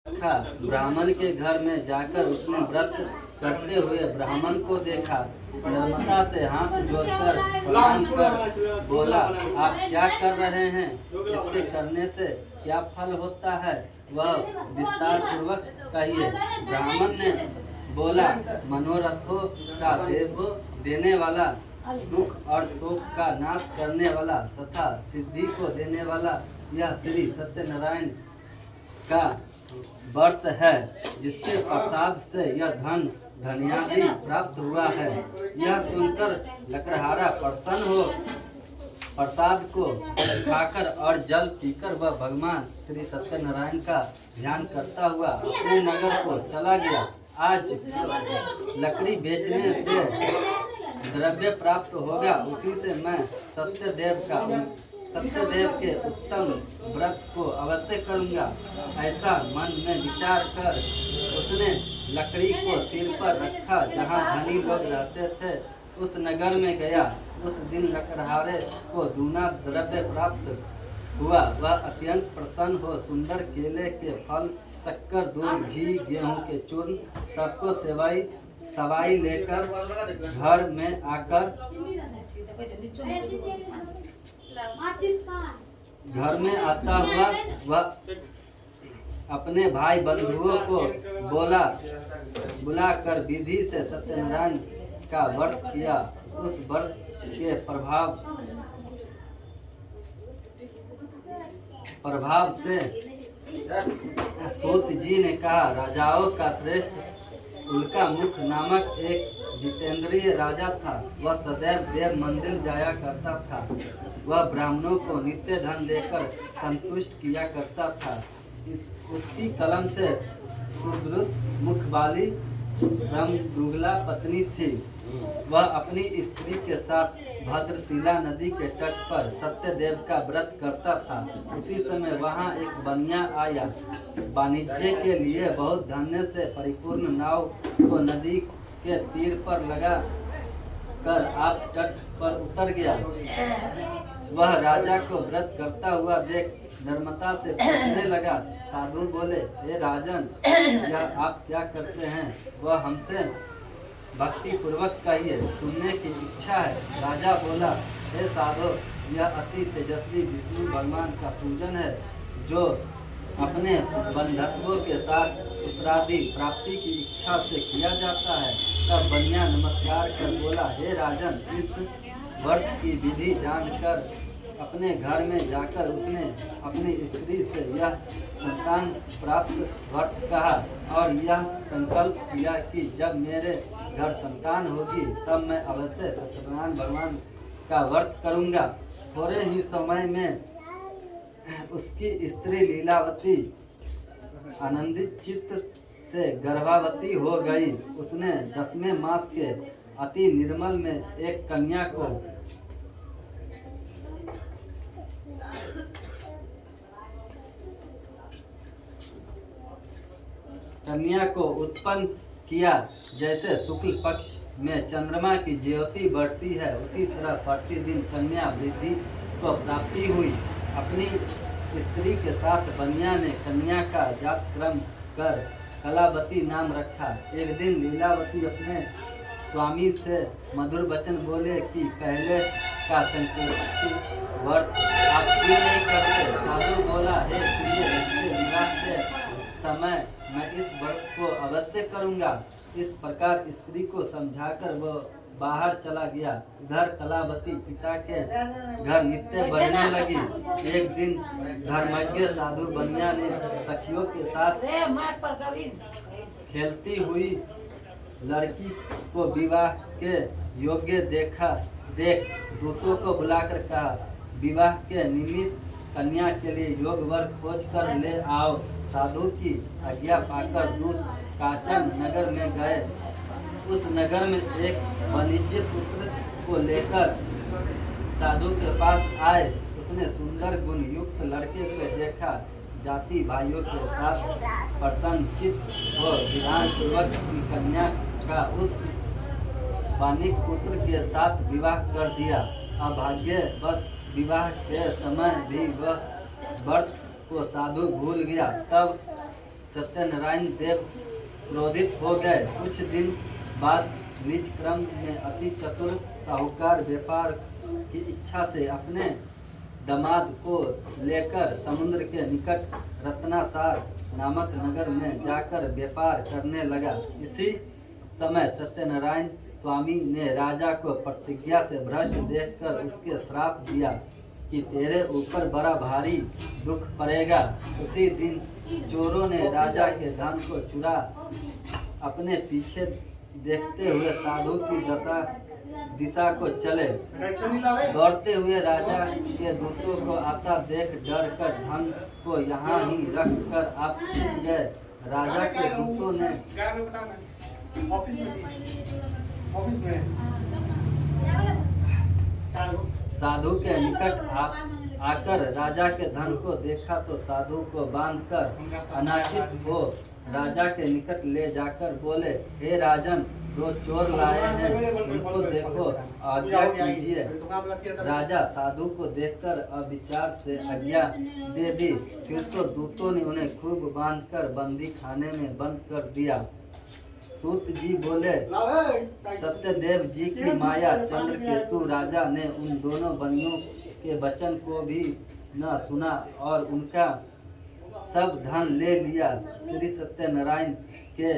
था। ब्राह्मण के घर में जाकर उसने व्रत करते हुए ब्राह्मण को देखा। नम्रता से हाथ जोड़कर प्रणाम कर बोला, आप क्या कर रहे हैं? इसके करने से क्या फल होता है, वह विस्तार पूर्वक कहिए। ब्राह्मण ने बोला, मनोरथों का देने वाला, दुख और शोक का नाश करने वाला तथा सिद्धि को देने वाला यह श्री सत्यनारायण का व्रत है, जिसके प्रसाद से यह धन धन्यादि प्राप्त हुआ है। यह सुनकर लकड़हारा प्रसन्न हो प्रसाद को खाकर और जल पीकर वह भगवान श्री सत्यनारायण का ध्यान करता हुआ अपने नगर को चला गया। आज लकड़ी बेचने से द्रव्य प्राप्त होगा, उसी से मैं सत्यदेव के उत्तम व्रत को अवश्य करूंगा। ऐसा मन में विचार कर उसने लकड़ी को सिर पर रखा। जहाँ धनी लोग रहते थे उस नगर में गया। उस दिन लकड़हारे को दूना द्रव्य प्राप्त हुआ। वह अत्यंत प्रसन्न हो सुंदर केले के फल, शक्कर, दूध, घी, गेहूं के चूर्ण सबको सवाई लेकर घर में आता हुआ वह अपने भाई बंधुओं को बुलाकर विधि से सत्यनारायण का व्रत किया। उस व्रत के प्रभाव से सूत जी ने कहा, राजाओं का श्रेष्ठ उल्का मुख नामक एक जितेंद्रिय राजा था। वह सदैव देव मंदिर जाया करता था। वह ब्राह्मणों को नित्य धन देकर संतुष्ट किया करता था। उसकी कलम से सुदृश मुख वाली ब्रह्मदुगला पत्नी थी। वह अपनी स्त्री के साथ भद्रशिला नदी के तट पर सत्यदेव का व्रत करता था। उसी समय वहां एक बनिया आया। वाणिज्य के लिए बहुत धन्य से परिपूर्ण नाव को नदी के तीर पर लगा कर आप तट पर उतर गया। वह राजा को व्रत करता हुआ देख नम्रता से पूछने लगा। साधु बोले, हे राजन, यह आप क्या करते हैं? वह हमसे भक्ति पूर्वक कहिए, सुनने की इच्छा है। राजा बोला, हे साधु, यह अति तेजस्वी विष्णु भगवान का पूजन है, जो अपने बंधुत्वों के साथ उत्तरादि प्राप्ति की इच्छा से किया जाता है। तब बनिया नमस्कार कर बोला, हे राजन, इस व्रत की विधि जानकर अपने घर में जाकर उसने अपनी स्त्री से यह संतान प्राप्त व्रत कहा और यह संकल्प किया कि जब मेरे घर संतान होगी तब मैं अवश्य सत्यनारायण भगवान का व्रत करूंगा। थोड़े ही समय में उसकी स्त्री लीलावती आनंदित चित्त से गर्भवती हो गई। उसने 10वें मास के अति निर्मल में एक कन्या को उत्पन्न किया। जैसे शुक्ल पक्ष में चंद्रमा की ज्योति बढ़ती है, उसी तरह प्रतिदिन कन्या वृद्धि को प्राप्ति हुई। अपनी स्त्री के साथ बनिया ने कन्या का जातक्रम कर कलावती नाम रखा। एक दिन लीलावती अपने स्वामी से मधुर वचन बोले कि पहले का संकेत व्रत आप क्यों नहीं करते? साधु बोला, हे प्रिय, इसके विवाह के समय मैं इस व्रत को अवश्य करूंगा। इस प्रकार स्त्री को समझाकर वो बाहर चला गया। इधर कलावती पिता के घर नित्य बढ़ने लगी। एक दिन धर्मज्ञ साधु बनिया ने सखियों के साथ खेलती हुई लड़की को विवाह के योग्य देख दूतों को बुलाकर कहा, विवाह के निमित्त कन्या के लिए योग वर खोज कर ले आओ। साधु की आज्ञा पाकर दूत काचन नगर में गए। उस नगर में एक वाणिज्य पुत्र को लेकर साधु के पास आए। उसने सुंदर गुण युक्त लड़के को देखा। जाति भाइयों के साथ प्रसन्नचित्त हो विधान पूर्वक अपनी कन्या का उस वाणिक पुत्र के साथ विवाह कर दिया। अभाग्य बस विवाह के समय भी वह व्रत को साधु भूल गया। तब सत्यनारायण देव क्रोधित हो गए। कुछ दिन बाद निज क्रम में अति चतुर साहूकार व्यापार की इच्छा से अपने दामाद को लेकर समुद्र के निकट रत्नासार नामक नगर में जाकर व्यापार करने लगा। इसी समय सत्यनारायण स्वामी ने राजा को प्रतिज्ञा से भ्रष्ट देखकर उसके श्राप दिया कि तेरे ऊपर बड़ा भारी दुख पड़ेगा। उसी दिन चोरों ने राजा के धन को चुरा अपने पीछे देखते हुए साधु की दिशा को चले। दौड़ते हुए राजा के दूतों को आता देख डर कर धन को यहाँ ही रख कर आप छिप गए। राजा के दूतों ने साधु के निकट आकर राजा के धन को देखा तो साधु को बांधकर अनाचित हो राजा के निकट ले जाकर बोले, हे राजन, दो चोर लाए हैं, उनको देखो, आज्ञा कीजिए। राजा साधु को देखकर अविचार से आज्ञा दे दी। फिर तो दूतों ने उन्हें खूब बांधकर बंदी खाने में बंद कर दिया। सूत जी बोले, सत्यदेव जी की माया चंद्रकेतु राजा ने उन दोनों बंदियों के वचन को भी न सुना और उनका सब धन ले लिया। श्री सत्यनारायण के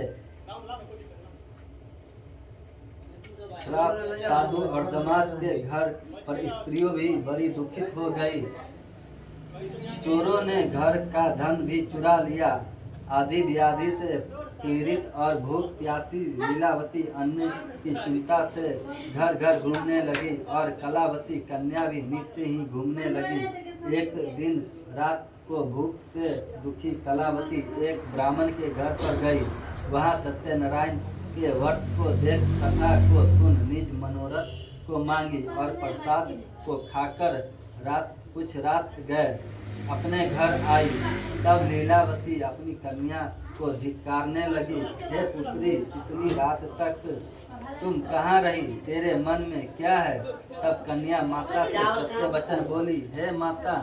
साधु और दामाद के घर पर स्त्रियों भी बड़ी दुखित हो गई। चोरों ने घर का धन भी चुरा लिया। आदि व्याधि से पीड़ित और भूख प्यासी लीलावती अन्न की चिंता से घर घर घूमने लगी और कलावती कन्या भी नित्य ही घूमने लगी। एक दिन रात को भूख से दुखी कलावती एक ब्राह्मण के घर पर गई। वहां सत्यनारायण के व्रत को देख कथा को सुन निज मनोरथ को मांगी और प्रसाद को खाकर कुछ रात गए अपने घर आई। तब लीलावती अपनी कन्या को धिक्कारने लगी, हे पुत्री, इतनी रात तक तुम कहाँ रही? तेरे मन में क्या है? तब कन्या माता से सत्य वचन बोली, हे माता,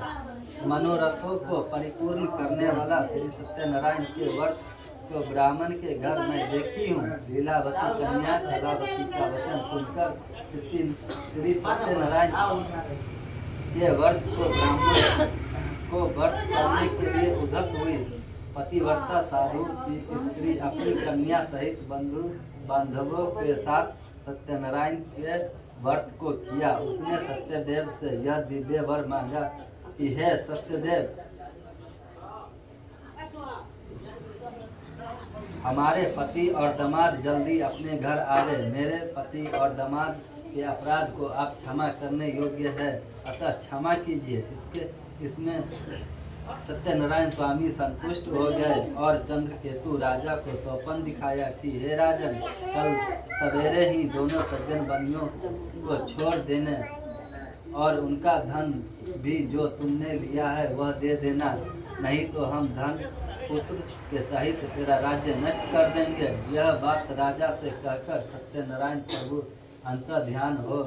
मनोरथों को परिपूर्ण करने वाला श्री सत्यनारायण के व्रत को ब्राह्मण के घर में देखी हूँ। लीलावती कन्या कलावती का वचन सुनकर श्री सत्यनारायण के व्रत को ब्राह्मण को व्रत करने के लिए उद्यत हुई। पतिव्रता साधु की स्त्री अपनी कन्या सहित बंधु बांधवों के साथ सत्यनारायण के व्रत को किया। उसने सत्यदेव से यह दिव्य वर मांगा कि हे सत्यदेव, हमारे पति और दामाद जल्दी अपने घर आवे। मेरे पति और दामाद के अपराध को आप क्षमा करने योग्य है, अतः क्षमा कीजिए। इसमें सत्यनारायण स्वामी संतुष्ट हो गए और चंद्रकेतु राजा को सौपन दिखाया कि हे राजन, कल सवेरे ही दोनों सज्जन बनियों को छोड़ देने और उनका धन भी जो तुमने लिया है वह दे देना, नहीं तो हम धन पुत्र के सहित तेरा राज्य नष्ट कर देंगे। यह बात राजा से कहकर सत्यनारायण प्रभु अंतर ध्यान हो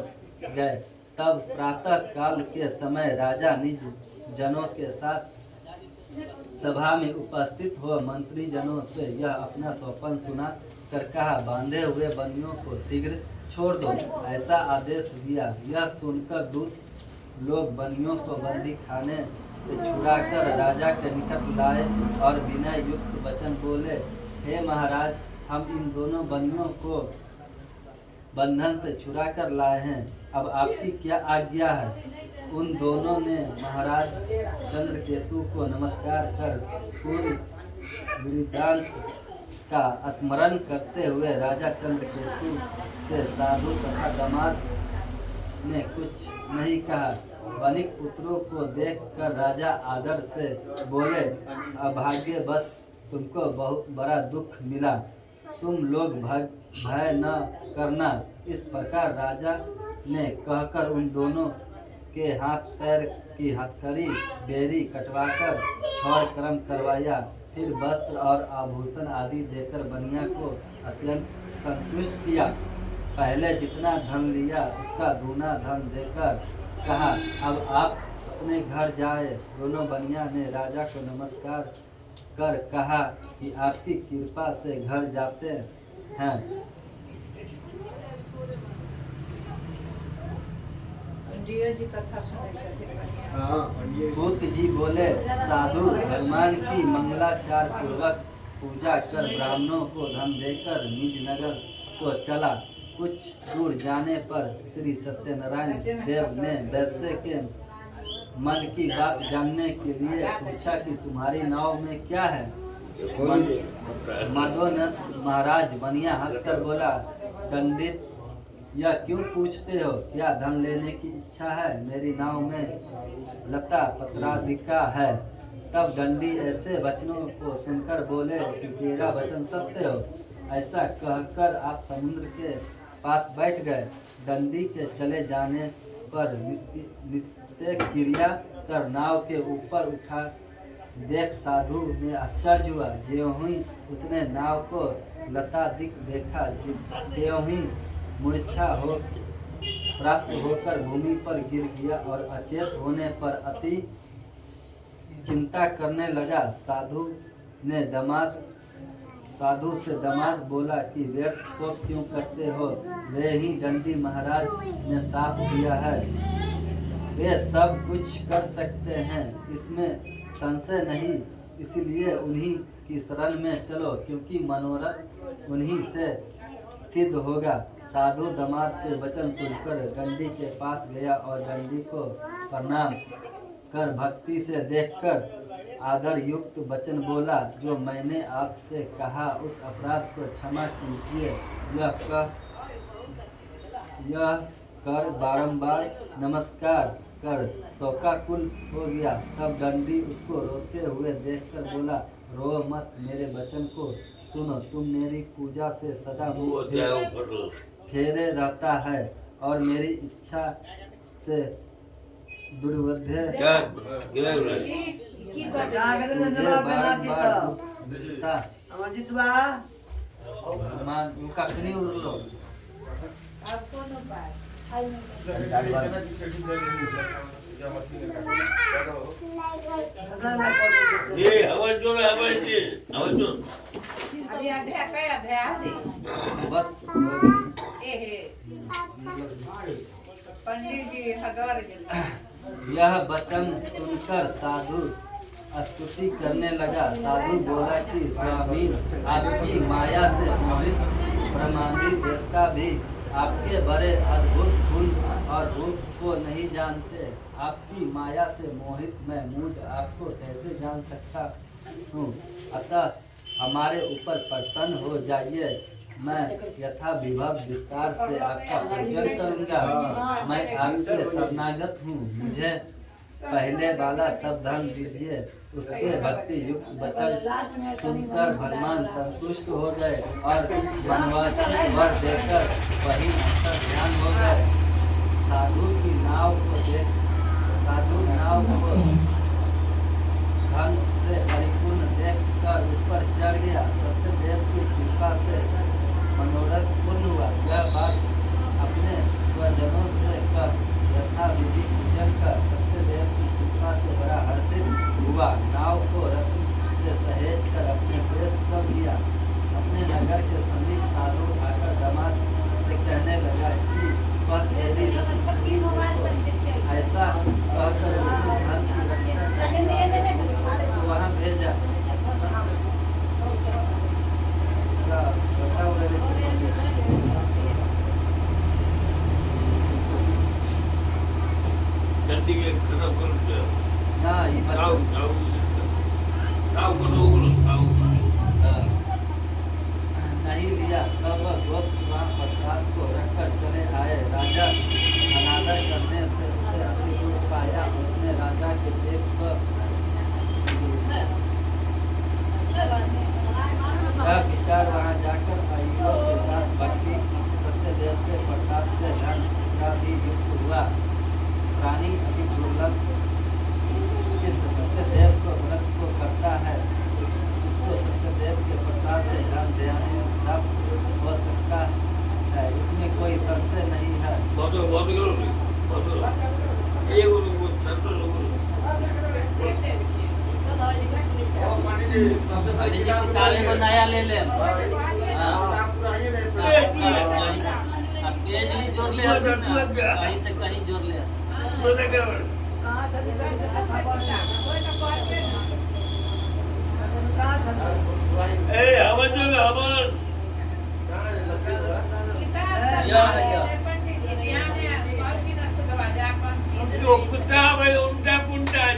गए। तब प्रातः काल के समय राजा निज जनों के साथ सभा में उपस्थित हो मंत्री जनों से यह अपना सौपन सुना कर कहा, बांधे हुए बंदियों को शीघ्र छोड़ दो, ऐसा आदेश दिया। यह सुनकर दूत लोग बंदियों को बंदी खाने से छुड़ाकर राजा के निकट लाए और विनय युक्त वचन बोले, हे महाराज, हम इन दोनों बंदियों को बंधन से छुड़ा कर लाए हैं, अब आपकी क्या आज्ञा है? उन दोनों ने महाराज चंद्रकेतु को नमस्कार कर पूर्व वृत्तांत का स्मरण करते हुए राजा चंद्रकेतु से साधु तथा दामाद ने कुछ नहीं कहा। वनिक पुत्रों को देखकर राजा आदर से बोले, अभाग्यवश तुमको बहुत बड़ा दुख मिला, तुम लोग भय न करना। इस प्रकार राजा ने कहकर उन दोनों के हाथ पैर की हथकड़ी बेरी कटवाकर छौड़ कर्म करवाया। फिर वस्त्र और आभूषण आदि देकर बनिया को अत्यंत संतुष्ट किया। पहले जितना धन लिया उसका दूना धन देकर कहा, अब आप अपने घर जाए। दोनों बनिया ने राजा को नमस्कार कर कहा कि आपकी कृपा से घर जाते हैं। सूत जी बोले, साधु भगवान की मंगलाचार पूर्वक पूजा कर ब्राह्मणों को धन देकर निज नगर को चला। कुछ दूर जाने पर श्री सत्यनारायण देव ने वैश्य के मन की बात जानने के लिए पूछा कि तुम्हारी नाव में क्या है। माधव महाराज बनिया हंसकर बोला, पंडित यह क्यों पूछते हो, क्या धन लेने की इच्छा है? मेरी नाव में लता पत्रादिका है। तब दंडी ऐसे वचनों को सुनकर बोले कि तेरा वचन सत्य हो। ऐसा कहकर आप समुद्र के पास बैठ गए। दंडी के चले जाने पर नित्य क्रिया कर नाव के ऊपर उठा देख साधु में आश्चर्य हुआ। ज्यों ही उसने नाव को लतादिक देखा, त्यों ही मूर्छा हो प्राप्त होकर भूमि पर गिर गया और अचेत होने पर अति चिंता करने लगा। साधु से दामाद बोला कि व्यर्थ शोक क्यों करते हो? वे ही दंडी महाराज ने साफ दिया है, वे सब कुछ कर सकते हैं, इसमें संशय नहीं। इसलिए उन्हीं की शरण में चलो, क्योंकि मनोरथ उन्हीं से सिद्ध होगा। साधु दामाद के वचन सुनकर दंडी के पास गया और दंडी को प्रणाम कर भक्ति से देखकर आदर युक्त वचन बोला, जो मैंने आपसे कहा उस अपराध को क्षमा कीजिए। यह कर बारंबार नमस्कार कर शोकाकुल हो गया। तब दंडी उसको रोते हुए देखकर बोला, रो मत, मेरे वचन को सुनो। तुम मेरी पूजा से सदा मुँह फेरे रहता है और मेरी इच्छा से दुर्बुद्धि बस यह वचन सुनकर साधु स्तुति करने लगा। साधु बोला कि स्वामी, आपकी माया से मोहित ब्रह्मांडी देवता भी आपके बड़े अद्भुत गुण और रूप को नहीं जानते। आपकी माया से मोहित मैं मूढ़ आपको कैसे जान सकता हूँ? अतः हमारे ऊपर प्रसन्न हो जाइए। मैं यथा विभव विस्तार से आपका पूजन करूँगा। मैं आपके शरणागत हूँ, मुझे पहले वाला सब धन दीजिए। उसके भक्ति युक्त वचन सुनकर भगवान संतुष्ट हो गए और मनवांछित वर देकर वही अंतर ध्यान हो गए। साधु की नाव को धन से परिपूर्ण देखकर उस पर चढ़ गया। सत्यदेव की कृपा से मनोरथ पूर्ण हुआ। यह बात अपने स्वजनों से कर यथा विधि पूजन कर सत्यदेव की कृपा से बड़ा हर्षित हुआ। नाव को रत्न से सहेज कर अपने देश चल दिया। अपने नगर के समीप साधु आकर दामाद से कहने लगा कि वह तेरी ऐसा कहकर धन की रक्षा तो वहाँ भेजा। नहीं लिया। तब वह गोप्त वहाँ प्रसाद को रखकर चले आए। राजा अनादर करने से उसे अति दुख पाया। उसने राजा के यह विचार वहाँ जाकर आयुओं के साथ भक्ति सत्यदेव के प्रसाद से धन का भी युक्त हुआ। प्राणी अति दुर्लभ इस सत्यदेव को व्रत को करता है, इसको सत्यदेव के प्रसाद से धन देने प्राप्त हो सकता है, इसमें कोई संशय नहीं है। पंडित जी किताब एगो नया ले ले। पेज भी जोड़ ले, कहीं से कहीं जोड़ ले। जो किताब है उल्टा पुल्टा है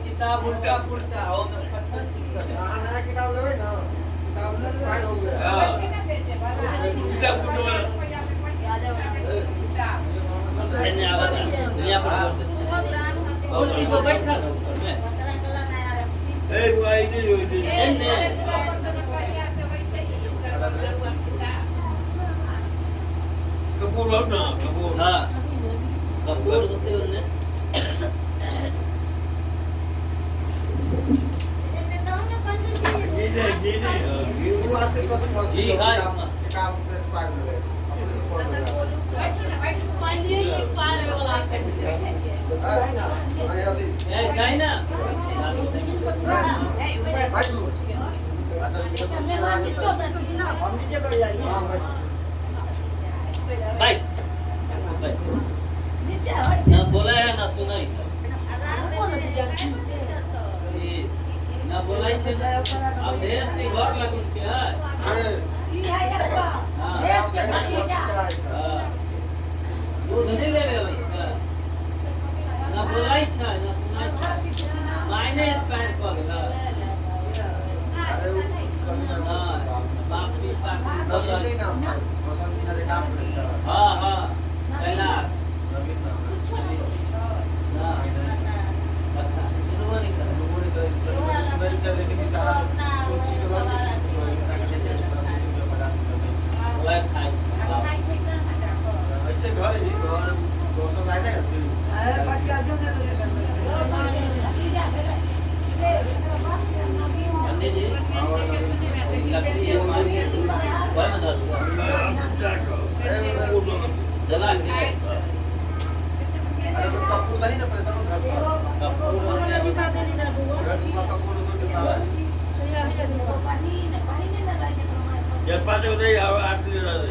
किताब उल्टा पुल्टा हो उल्टा पुल्टा दुनिया पर और वो बैठा में वो आई थी कपूर होता कपूर हाँ कपूर होते उन्हें जी हाँ नहीं ना भाई ना बोला है ना सुना ही ना बोला ही छे अब देश की घर लगन क्या दूध नहीं ले रहे भाई ना बोला ही छे ना सुना ही मायने स्पैन को गला ना बापी हाँ हाँ कैलाश ना अच्छा सुनो नहीं कर Cepat udah ya, arti udah.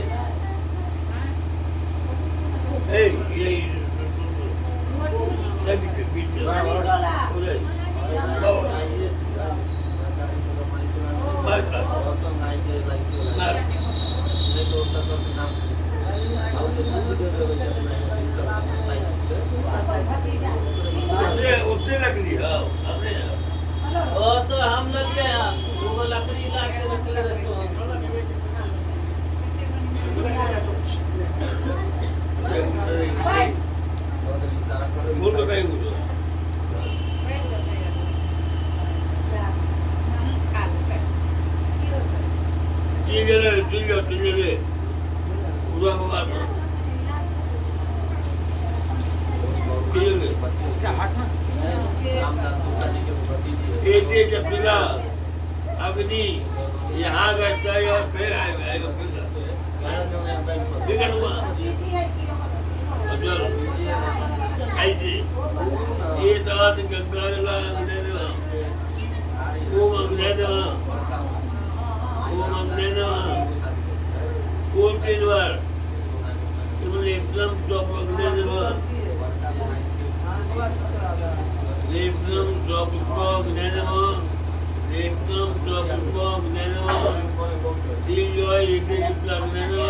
Ini lagi kepikiran. Udah. उससे लकड़ी हाँ हमने वो तो हम ले लिया यार वो लकड़ी ला के रख ले रसो बोल तो कहीं कुछ ठीक है पूरा बात जब मिला अग्नि यहाँ बैठता है और फिर आएगा फिर हुआ ऐसे ये दाद गंगा लगा वो मंगने दवा वो तीन बार तुमने एकदम चौक मंगने दवा एकदम चौक gnenemo एकदम चौक gnenemo तीन जो है एक gnenemo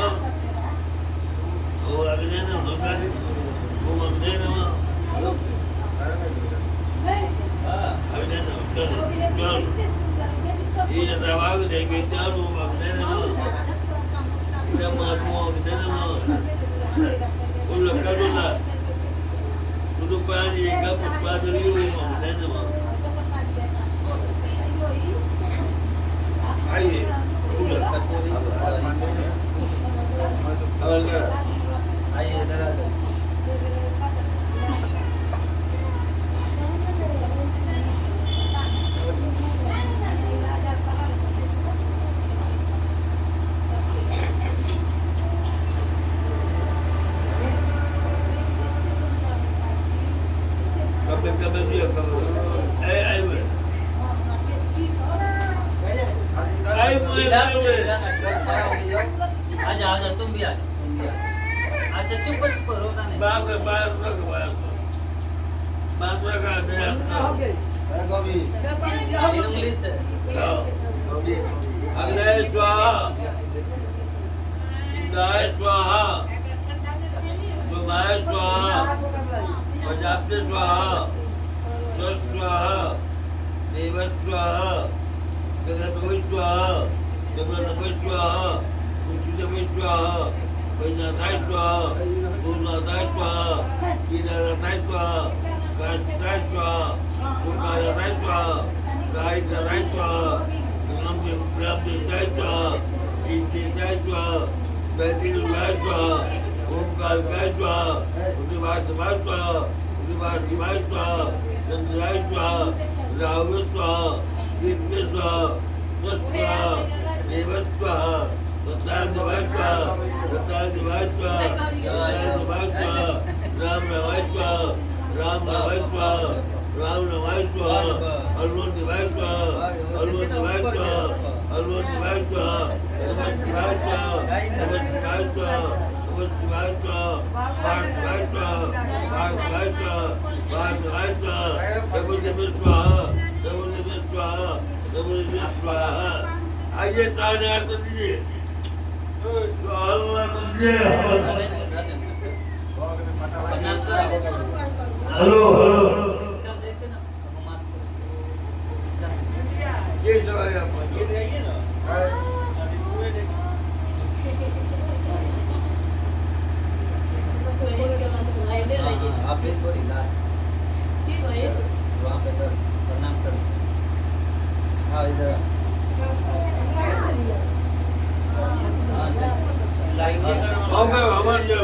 वो gnenemo वो gnenemo ये trabajo de que te hablo gnenemo ya más gnenemo con la calula tudo para llegar por padre gnenemo ahí Kabel dia इधर से इधर आजा आजा तुम भी आजा अच्छा चुप रोना नहीं बाप रे बाप का दे इंग्लिश है अग्ने स्वाहा इंद्राय स्वाहा सोमाय स्वाहा प्रजापति स्वाहा स्वाहा देव स्वाहा जगन्नाथ स्वाहा जगन्नाथ स्वाहा कुचुदेव स्वाहा वैनाथाय स्वाहा गुरुनाथाय स्वाहा कीनाथाय स्वाहा कांताय स्वाहा गुरुनाथाय स्वाहा कारिकाथाय स्वाहा ब्रह्मदेवताय स्वाहा इंद्राय स्वाहा वैदिकाय स्वाहा ओमकाराय स्वाहा उदिवासवाय स्वाहा उदिवासिवाय स्वाहा चंद्राय स्वाहा राहु स्वाहा दिव्य स्वाहा स्वाहा देव स्वाहा देवाय स्वाहा देवाय स्वाहा देवाय स्वाहा राम रामाय स्वाहा राम रामाय स्वाहा राम रामाय स्वाहा हनुमान देवाय स्वाहा हनुमान देवाय स्वाहा हनुमान देवाय स्वाहा नमः शिवाय स्वाहा नमः शिवाय स्वाहा नमः शिवाय स्वाहा पाठ शिवाय स्वाहा पाठ शिवाय स्वाहा पाठ शिवाय स्वाहा प्रभु देव स्वाहा प्रभु देव स्वाहा प्रभु देव स्वाहा आइए ताने हाथ दीजिए स्वाहा दीजिए हेलो हेलो सिस्टम देखते ना ये सवाल आप ये रहिए ना आप एक बार इलाज वहाँ पे तो प्रणाम करो हाँ इधर आओ मैं हमारे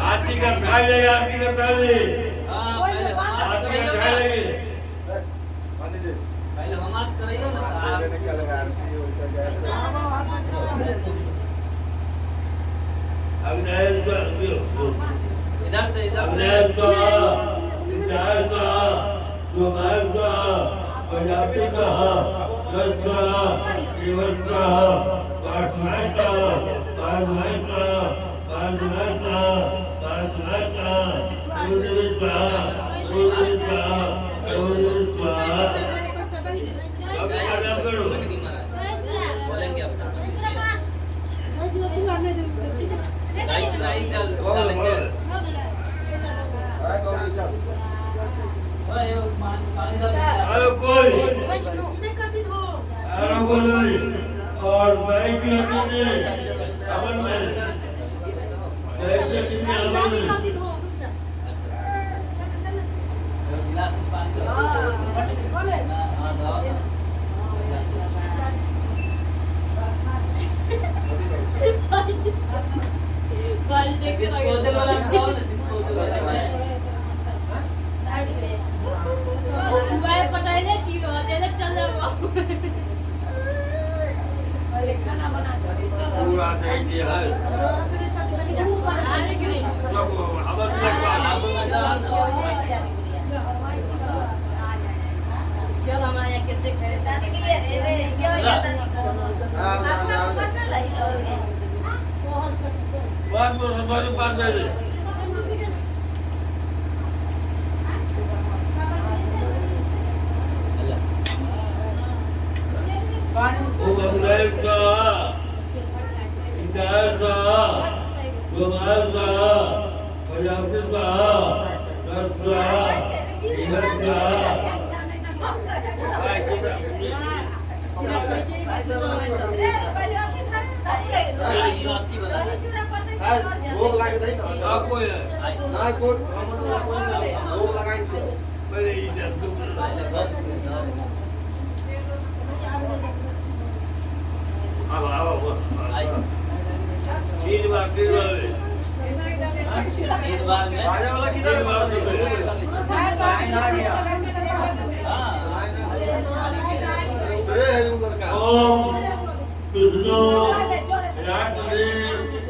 आरती का थाली आरती का थाली हाँ पहले हमारा कराइयो ना अग्नय इधर से इधर अग्नय स्वाहा इंद्राय स्वाहा सोमाय स्वाहा प्रजापति स्वाहा स्वाहा देव स्वाहा पाठमाय स्वाहा पाठमाय स्वाहा पाठमाय स्वाहा पाठमाय स्वाहा गुरुदेव स्वाहा गुरुदेव स्वाहा गुरुदेव स्वाहा अब क्या करो बोलेंगे अपना लाइट डालेंगे हेलो कोई हेलो बोलो और बाइक लगे अपन में बाइक लगे अपन में गिलास में पानी दो डिस्पोजल वाला खाओ ना डिस्पोजल वाला मोबाइल पटाइले की हो चले चल जाओ खाना बना पूरा दे दिया है आने की नहीं अब चल हमारे कितने खरीदा बात बात दे दे ओम अग्नय स्वाहा इंद्राय स्वाहा सोमाय स्वाहा प्रजापति स्वाहा स्वाहा देव स्वाहा भोग लागे दैन आपको है ना कोई भोग लगाई थी पहले इधर तुम अब तीन बार इस बार में आने वाला किधर बार ओम कृष्ण राम कृष्ण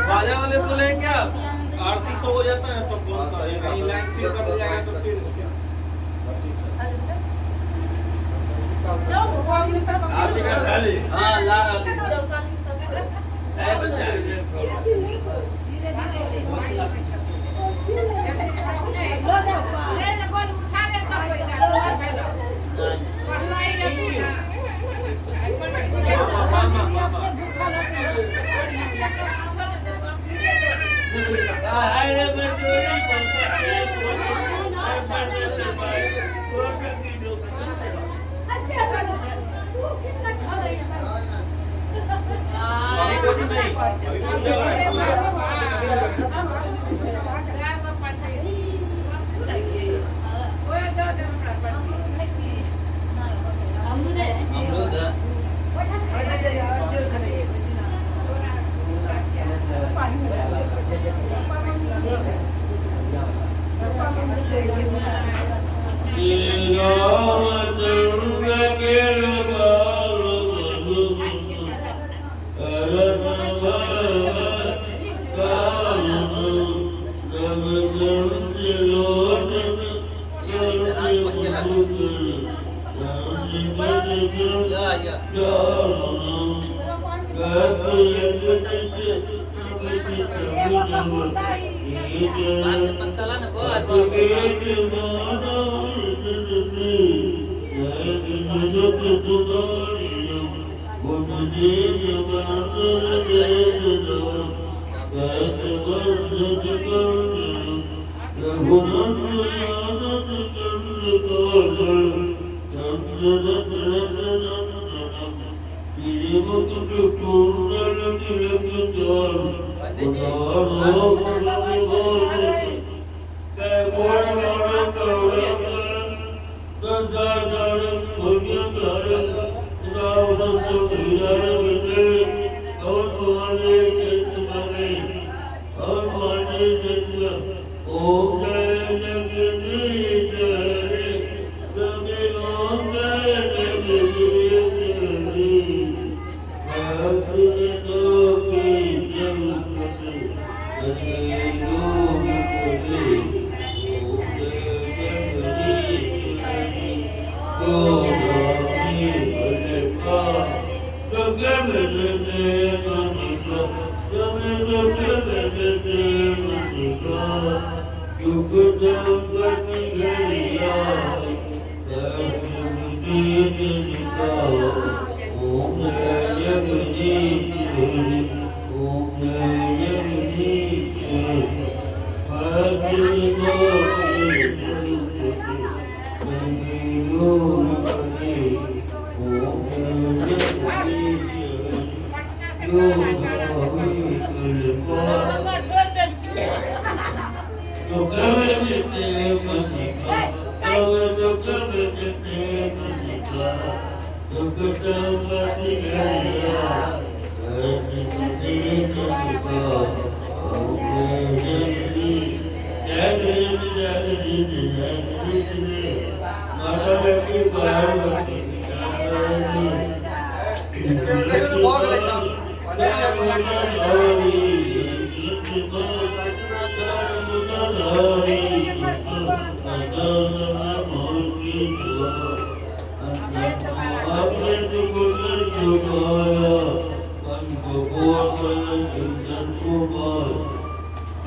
बाजा वाले को ले क्या आरती से हो जाता है तो कहीं लाइन फिर कर जाएगा तो फिर हाँ ला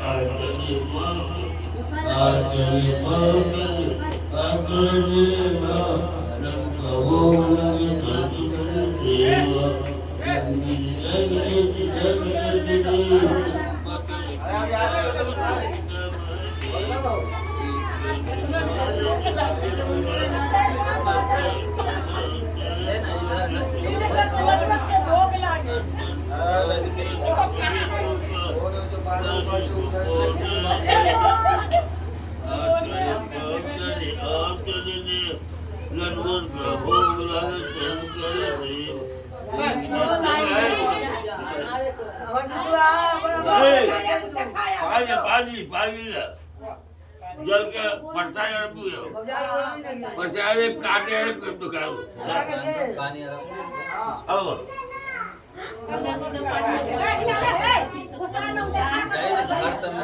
I पानी जल के पड़ता है पड़ता है काटे दुकान पानी अब घर सब में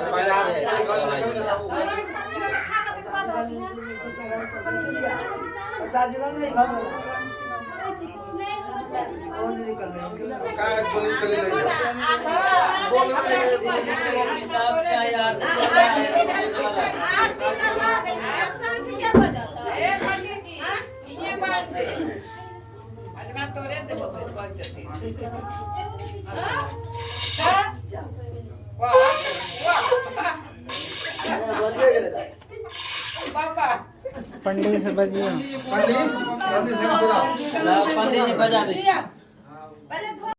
पंडित से बजिए पंडित जी बजा दीजिए